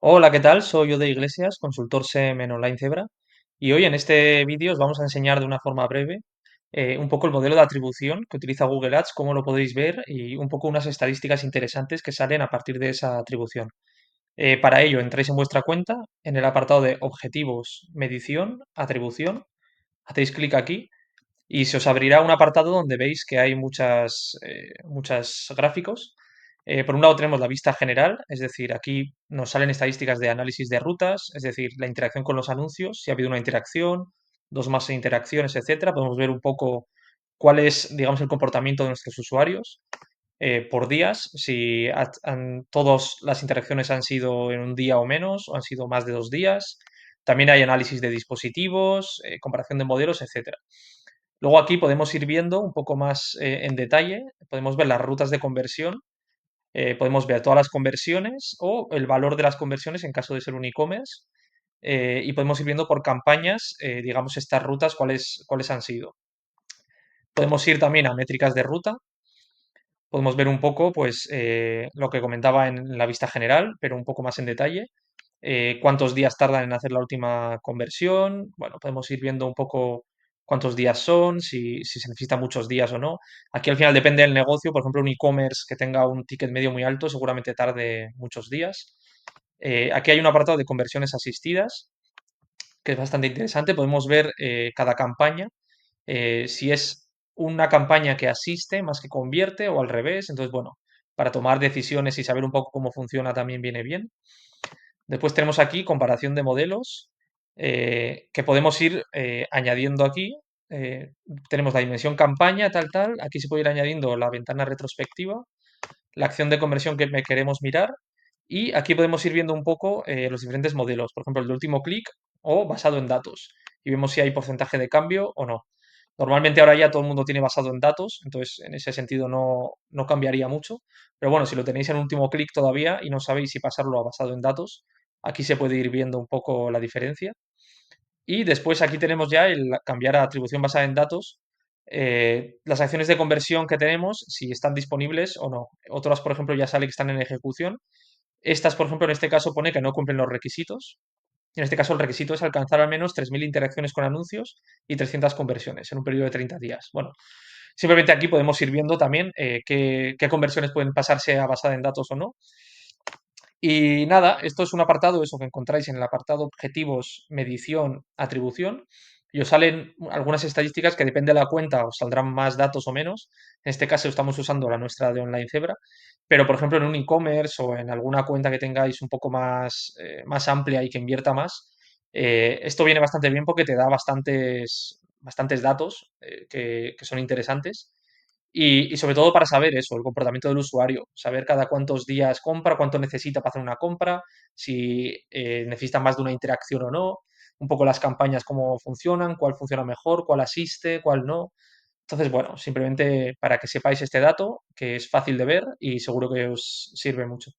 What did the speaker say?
Hola, ¿qué tal? Soy Ode Iglesias, consultor SEM en Online Zebra, y hoy en este vídeo os vamos a enseñar de una forma breve un poco el modelo de atribución que utiliza Google Ads, cómo lo podéis ver y un poco unas estadísticas interesantes que salen a partir de esa atribución. Para ello, entráis en vuestra cuenta, en el apartado de objetivos, medición, atribución, hacéis clic aquí y se os abrirá un apartado donde veis que hay muchas gráficos. Por un lado tenemos la vista general, es decir, aquí nos salen estadísticas de análisis de rutas, es decir, la interacción con los anuncios, si ha habido una interacción, dos más interacciones, etcétera. Podemos ver un poco cuál es, digamos, el comportamiento de nuestros usuarios por días, si todas las interacciones han sido en un día o menos, o han sido más de 2 días. También hay análisis de dispositivos, comparación de modelos, etcétera. Luego aquí podemos ir viendo un poco más en detalle, podemos ver las rutas de conversión, podemos ver todas las conversiones o el valor de las conversiones en caso de ser un e-commerce, y podemos ir viendo por campañas, digamos, estas rutas, cuáles han sido. Podemos ir también a métricas de ruta, podemos ver un poco, pues, lo que comentaba en la vista general, pero un poco más en detalle. Cuántos días tardan en hacer la última conversión. Bueno, podemos ir viendo un poco cuántos días son, si se necesitan muchos días o no. Aquí al final depende del negocio. Por ejemplo, un e-commerce que tenga un ticket medio muy alto seguramente tarde muchos días. Aquí hay un apartado de conversiones asistidas que es bastante interesante. Podemos ver cada campaña, si es una campaña que asiste más que convierte o al revés. Entonces, bueno, para tomar decisiones y saber un poco cómo funciona también viene bien. Después tenemos aquí comparación de modelos que podemos ir añadiendo aquí. Eh, Tenemos la dimensión campaña, tal, tal. Aquí se puede ir añadiendo la ventana retrospectiva, la acción de conversión que queremos mirar. Y aquí podemos ir viendo un poco los diferentes modelos, por ejemplo, el de último clic o basado en datos. Y vemos si hay porcentaje de cambio o no. Normalmente ahora ya todo el mundo tiene basado en datos, entonces en ese sentido no cambiaría mucho. Pero bueno, si lo tenéis en último clic todavía y no sabéis si pasarlo a basado en datos, aquí se puede ir viendo un poco la diferencia. Y después aquí tenemos ya el cambiar a atribución basada en datos, las acciones de conversión que tenemos, si están disponibles o no. Otras, por ejemplo, ya sale que están en ejecución. Estas, por ejemplo, en este caso pone que no cumplen los requisitos. En este caso, el requisito es alcanzar al menos 3.000 interacciones con anuncios y 300 conversiones en un periodo de 30 días. Bueno, simplemente aquí podemos ir viendo también qué conversiones pueden pasarse a basada en datos o no. Y nada, esto es un apartado, eso que encontráis en el apartado objetivos, medición, atribución. Y os salen algunas estadísticas que depende de la cuenta, os saldrán más datos o menos. En este caso estamos usando la nuestra de Online Zebra. Pero, por ejemplo, en un e-commerce o en alguna cuenta que tengáis un poco más amplia y que invierta más, esto viene bastante bien porque te da bastantes datos que son interesantes. Y sobre todo para saber eso, el comportamiento del usuario, saber cada cuántos días compra, cuánto necesita para hacer una compra, si necesita más de una interacción o no, un poco las campañas, cómo funcionan, cuál funciona mejor, cuál asiste, cuál no. Entonces, bueno, simplemente para que sepáis este dato, que es fácil de ver y seguro que os sirve mucho.